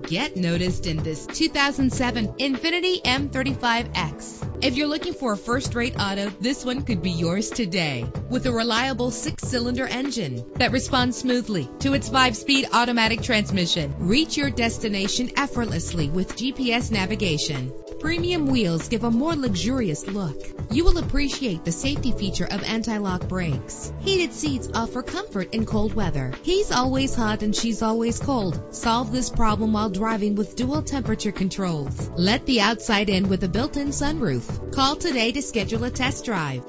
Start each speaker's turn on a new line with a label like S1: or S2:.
S1: Get noticed in this 2007 Infiniti M35X. If you're looking for a first-rate auto, this one could be yours today. With a reliable 6-cylinder engine that responds smoothly to its 5-speed automatic transmission. Reach your destination effortlessly with GPS navigation. Premium wheels give a more luxurious look. You will appreciate the safety feature of anti-lock brakes. Heated seats offer comfort in cold weather. He's always hot and she's always cold. Solve this problem while driving with dual temperature controls. Let the outside in with a built-in sunroof. Call today to schedule a test drive.